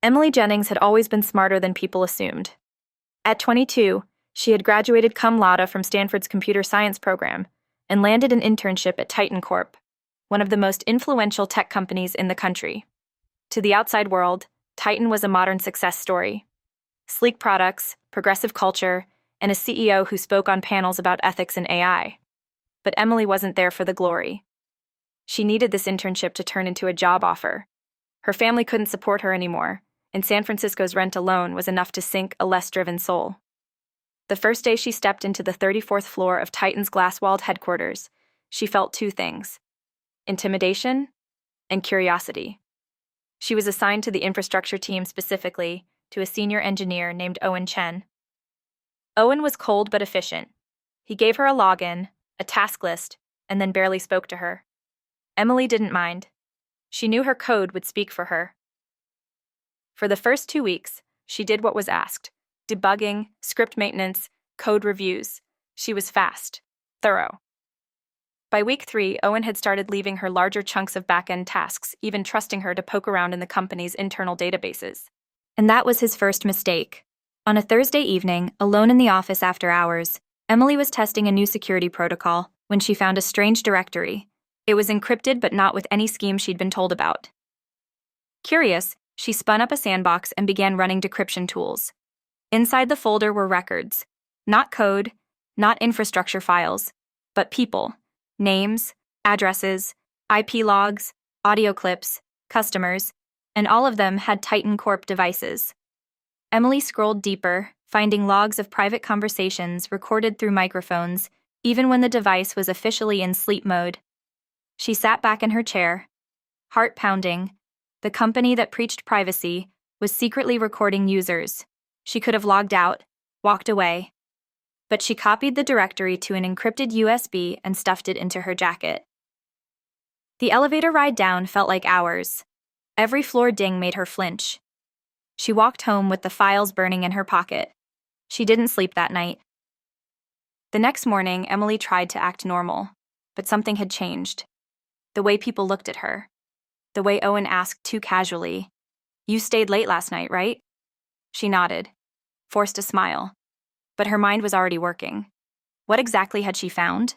Emily Jennings had always been smarter than people assumed. At 22, she had graduated cum laude from Stanford's computer science program and landed an internship at Titan Corp, one of the most influential tech companies in the country. To the outside world, Titan was a modern success story. Sleek products, progressive culture, and a CEO who spoke on panels about ethics and AI. But Emily wasn't there for the glory. She needed this internship to turn into a job offer. Her family couldn't support her anymore, and San Francisco's rent alone was enough to sink a less driven soul. The first day she stepped into the 34th floor of Titan's glass-walled headquarters, she felt two things: intimidation and curiosity. She was assigned to the infrastructure team, specifically to a senior engineer named Owen Chen. Owen was cold but efficient. He gave her a login, a task list, and then barely spoke to her. Emily didn't mind. She knew her code would speak for her. For the first 2 weeks, she did what was asked: debugging, script maintenance, code reviews. She was fast, thorough. By week 3, Owen had started leaving her larger chunks of back-end tasks, even trusting her to poke around in the company's internal databases. And that was his first mistake. On a Thursday evening, alone in the office after hours, Emily was testing a new security protocol when she found a strange directory. It was encrypted but not with any scheme she'd been told about. Curious, she spun up a sandbox and began running decryption tools. Inside the folder were records. Not code, not infrastructure files, but people. Names, addresses, IP logs, audio clips, customers, and all of them had Titan Corp devices. Emily scrolled deeper, finding logs of private conversations recorded through microphones, even when the device was officially in sleep mode. She sat back in her chair, heart pounding. The company that preached privacy was secretly recording users. She could have logged out, walked away. But she copied the directory to an encrypted USB and stuffed it into her jacket. The elevator ride down felt like hours. Every floor ding made her flinch. She walked home with the files burning in her pocket. She didn't sleep that night. The next morning, Emily tried to act normal, but something had changed. The way people looked at her. The way Owen asked too casually, "You stayed late last night, right?" She nodded, forced a smile. But her mind was already working. What exactly had she found?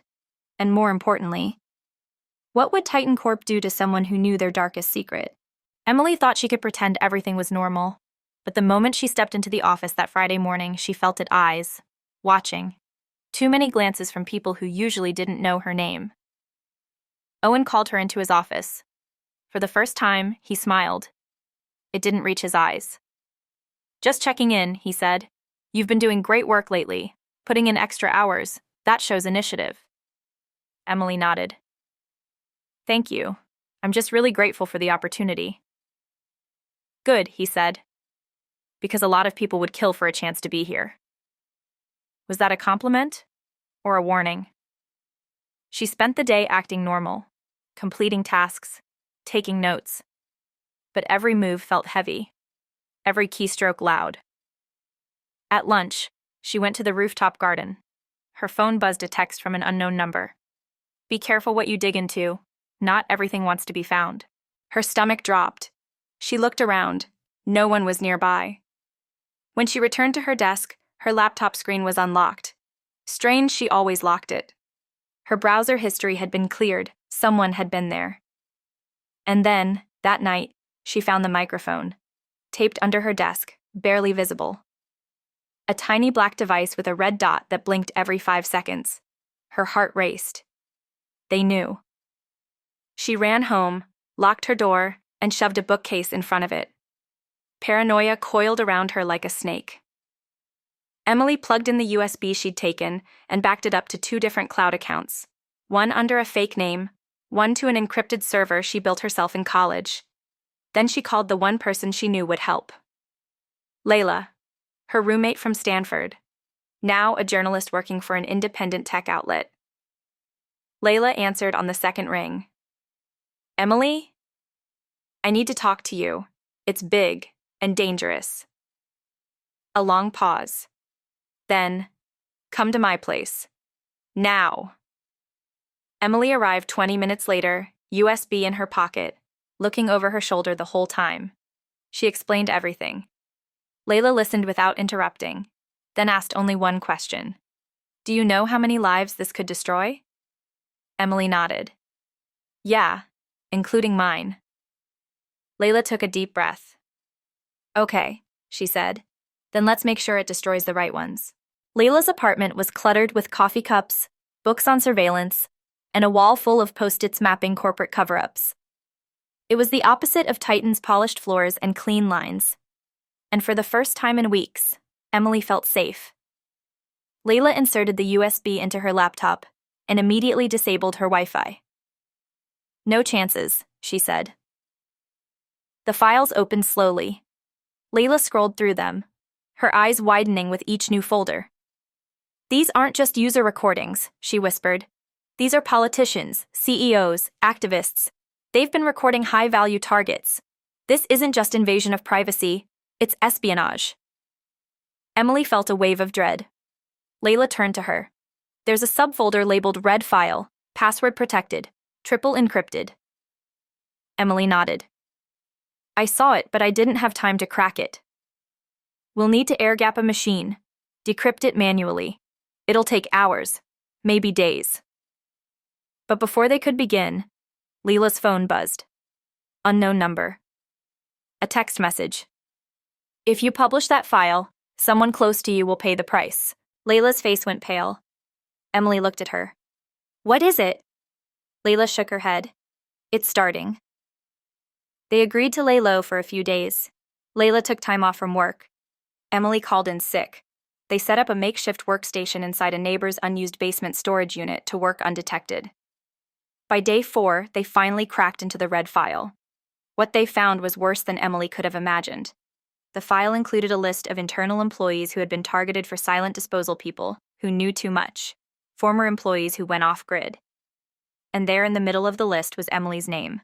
And more importantly, what would Titan Corp do to someone who knew their darkest secret? Emily thought she could pretend everything was normal, but the moment she stepped into the office that Friday morning, she felt it eyes, watching. Too many glances from people who usually didn't know her name. Owen called her into his office. For the first time, he smiled. It didn't reach his eyes. "Just checking in," he said. "You've been doing great work lately, putting in extra hours. That shows initiative." Emily nodded. "Thank you. I'm just really grateful for the opportunity." "Good," he said. "Because a lot of people would kill for a chance to be here." Was that a compliment or a warning? She spent the day acting normal, completing tasks, taking notes. But every move felt heavy, every keystroke loud. At lunch, she went to the rooftop garden. Her phone buzzed a text from an unknown number. "Be careful what you dig into. Not everything wants to be found." Her stomach dropped. She looked around. No one was nearby. When she returned to her desk, her laptop screen was unlocked. Strange, she always locked it. Her browser history had been cleared. Someone had been there. And then, that night, she found the microphone, taped under her desk, barely visible. A tiny black device with a red dot that blinked every 5 seconds. Her heart raced. They knew. She ran home, locked her door, and shoved a bookcase in front of it. Paranoia coiled around her like a snake. Emily plugged in the USB she'd taken and backed it up to 2 different cloud accounts, one under a fake name, one to an encrypted server she built herself in college. Then she called the one person she knew would help. Layla, her roommate from Stanford, now a journalist working for an independent tech outlet. Layla answered on the second ring. "Emily? I need to talk to you. It's big and dangerous." A long pause. Then, "Come to my place. Now." Emily arrived 20 minutes later, USB in her pocket, looking over her shoulder the whole time. She explained everything. Layla listened without interrupting, then asked only one question. Do you know how many lives this could destroy? Emily nodded. Yeah, including mine. Layla took a deep breath. Okay, she said. Then let's make sure it destroys the right ones. Layla's apartment was cluttered with coffee cups, books on surveillance, and a wall full of post-its mapping corporate cover-ups. It was the opposite of Titan's polished floors and clean lines. And for the first time in weeks, Emily felt safe. Layla inserted the USB into her laptop and immediately disabled her Wi-Fi. No chances, she said. The files opened slowly. Layla scrolled through them, her eyes widening with each new folder. These aren't just user recordings, she whispered. These are politicians, CEOs, activists. They've been recording high-value targets. This isn't just invasion of privacy, it's espionage. Emily felt a wave of dread. Layla turned to her. There's a subfolder labeled Red File, password protected, triple encrypted. Emily nodded. I saw it, but I didn't have time to crack it. We'll need to air-gap a machine, decrypt it manually. It'll take hours, maybe days. But before they could begin, Layla's phone buzzed. Unknown number. A text message. If you publish that file, someone close to you will pay the price. Layla's face went pale. Emily looked at her. What is it? Layla shook her head. It's starting. They agreed to lay low for a few days. Layla took time off from work. Emily called in sick. They set up a makeshift workstation inside a neighbor's unused basement storage unit to work undetected. By day 4, they finally cracked into the Red File. What they found was worse than Emily could have imagined. The file included a list of internal employees who had been targeted for silent disposal people who knew too much, former employees who went off-grid. And there in the middle of the list was Emily's name.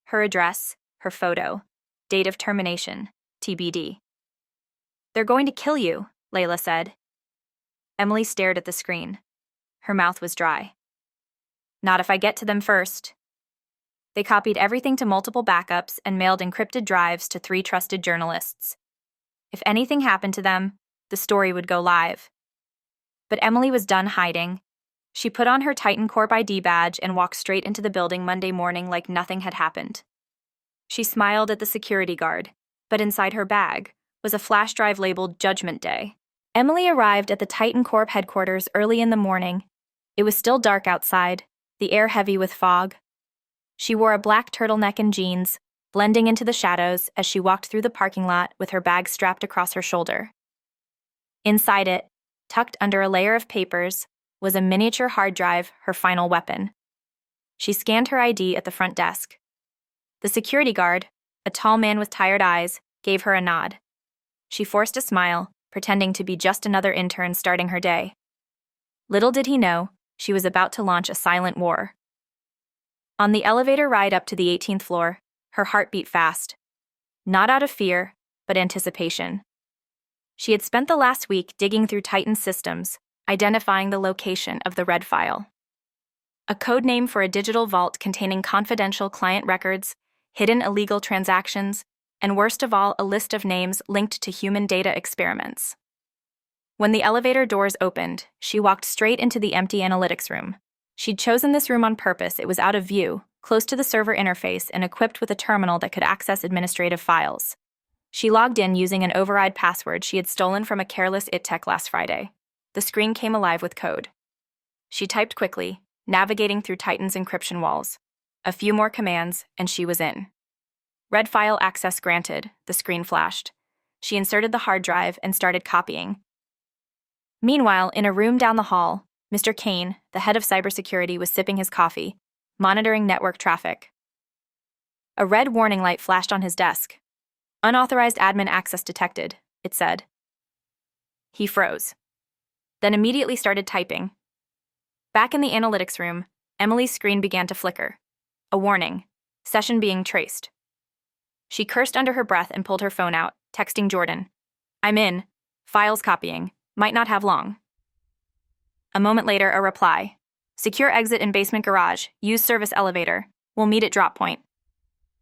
Her address, her photo, date of termination, TBD. They're going to kill you, Layla said. Emily stared at the screen. Her mouth was dry. Not if I get to them first. They copied everything to multiple backups and mailed encrypted drives to 3 trusted journalists. If anything happened to them, the story would go live. But Emily was done hiding. She put on her Titan Corp ID badge and walked straight into the building Monday morning like nothing had happened. She smiled at the security guard, but inside her bag was a flash drive labeled Judgment Day. Emily arrived at the Titan Corp headquarters early in the morning. It was still dark outside, the air heavy with fog. She wore a black turtleneck and jeans, blending into the shadows as she walked through the parking lot with her bag strapped across her shoulder. Inside it, tucked under a layer of papers, was a miniature hard drive, her final weapon. She scanned her ID at the front desk. The security guard, a tall man with tired eyes, gave her a nod. She forced a smile, pretending to be just another intern starting her day. Little did he know, she was about to launch a silent war. On the elevator ride up to the 18th floor, her heart beat fast. Not out of fear, but anticipation. She had spent the last week digging through Titan's systems, identifying the location of the Red File. A code name for a digital vault containing confidential client records, hidden illegal transactions, and worst of all, a list of names linked to human data experiments. When the elevator doors opened, she walked straight into the empty analytics room. She'd chosen this room on purpose. It was out of view, close to the server interface, and equipped with a terminal that could access administrative files. She logged in using an override password she had stolen from a careless IT-tech last Friday. The screen came alive with code. She typed quickly, navigating through Titan's encryption walls. A few more commands, and she was in. Red File access granted, the screen flashed. She inserted the hard drive and started copying. Meanwhile, in a room down the hall, Mr. Kane, the head of cybersecurity, was sipping his coffee, monitoring network traffic. A red warning light flashed on his desk. Unauthorized admin access detected, it said. He froze, then immediately started typing. Back in the analytics room, Emily's screen began to flicker. A warning, session being traced. She cursed under her breath and pulled her phone out, texting Jordan. I'm in. Files copying. Might not have long. A moment later, a reply. Secure exit in basement garage. Use service elevator. We'll meet at drop point.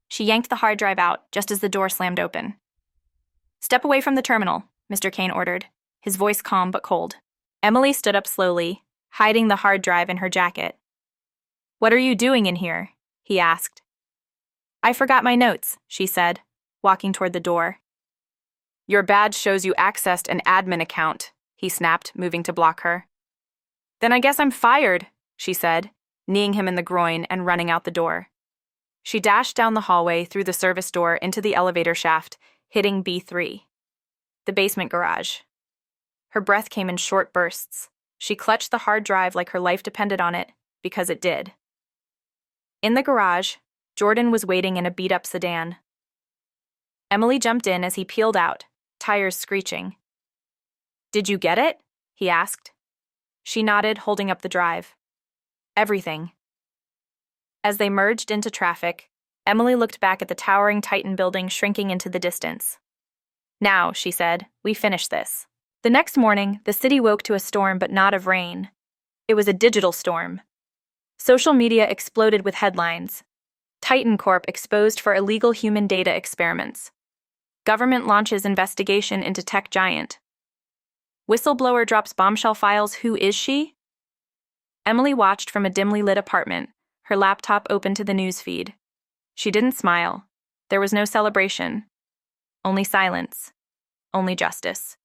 She yanked the hard drive out just as the door slammed open. Step away from the terminal, Mr. Kane ordered, his voice calm but cold. Emily stood up slowly, hiding the hard drive in her jacket. What are you doing in here? He asked. I forgot my notes, she said, walking toward the door. Your badge shows you accessed an admin account, he snapped, moving to block her. Then I guess I'm fired, she said, kneeing him in the groin and running out the door. She dashed down the hallway through the service door into the elevator shaft, hitting B3. The basement garage. Her breath came in short bursts. She clutched the hard drive like her life depended on it, because it did. In the garage, Jordan was waiting in a beat-up sedan. Emily jumped in as he peeled out, tires screeching. Did you get it? He asked. She nodded, holding up the drive. Everything. As they merged into traffic, Emily looked back at the towering Titan building shrinking into the distance. Now, she said, we finish this. The next morning, the city woke to a storm but not of rain. It was a digital storm. Social media exploded with headlines. Titan Corp exposed for illegal human data experiments. Government launches investigation into tech giant. Whistleblower drops bombshell files. Who is she? Emily watched from a dimly lit apartment, her laptop open to the news feed. She didn't smile. There was no celebration. Only silence. Only justice.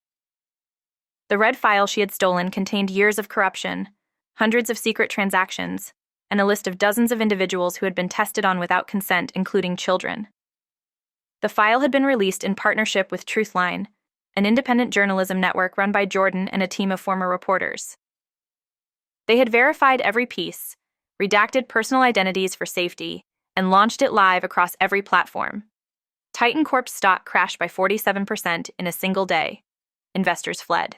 The red file she had stolen contained years of corruption, hundreds of secret transactions, and a list of dozens of individuals who had been tested on without consent, including children. The file had been released in partnership with Truthline, an independent journalism network run by Jordan and a team of former reporters. They had verified every piece, redacted personal identities for safety, and launched it live across every platform. Titan Corp's stock crashed by 47% in a single day. Investors fled.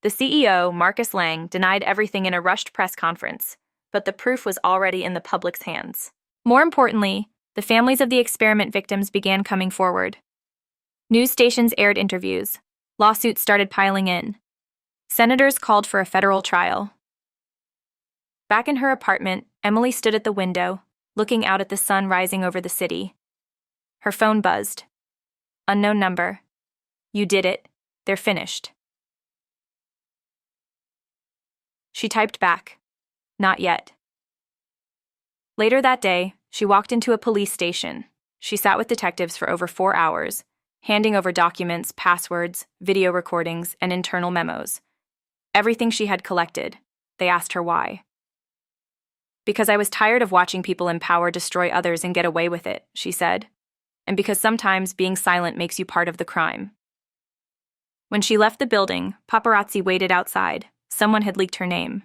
The CEO, Marcus Lang, denied everything in a rushed press conference, but the proof was already in the public's hands. More importantly, the families of the experiment victims began coming forward. News stations aired interviews. Lawsuits started piling in. Senators called for a federal trial. Back in her apartment, Emily stood at the window, looking out at the sun rising over the city. Her phone buzzed. Unknown number. You did it. They're finished. She typed back. Not yet. Later that day, she walked into a police station. She sat with detectives for over 4 hours, handing over documents, passwords, video recordings, and internal memos. Everything she had collected. They asked her why. Because I was tired of watching people in power destroy others and get away with it, she said. And because sometimes being silent makes you part of the crime. When she left the building, paparazzi waited outside. Someone had leaked her name.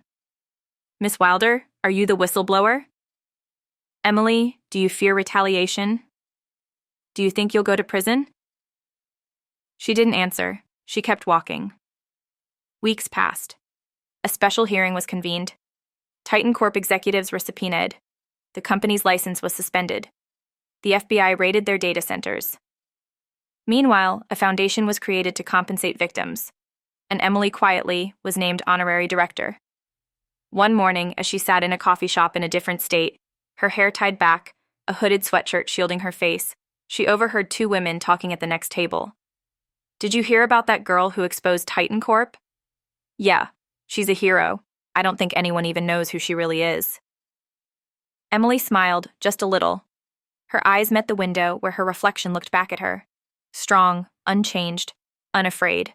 Miss Wilder, are you the whistleblower? Emily, do you fear retaliation? Do you think you'll go to prison? She didn't answer. She kept walking. Weeks passed. A special hearing was convened. Titan Corp executives were subpoenaed. The company's license was suspended. The FBI raided their data centers. Meanwhile, a foundation was created to compensate victims, and Emily quietly was named honorary director. One morning, as she sat in a coffee shop in a different state, her hair tied back, a hooded sweatshirt shielding her face, she overheard 2 women talking at the next table. Did you hear about that girl who exposed Titan Corp? Yeah, she's a hero. I don't think anyone even knows who she really is. Emily smiled, just a little. Her eyes met the window where her reflection looked back at her. Strong, unchanged, unafraid.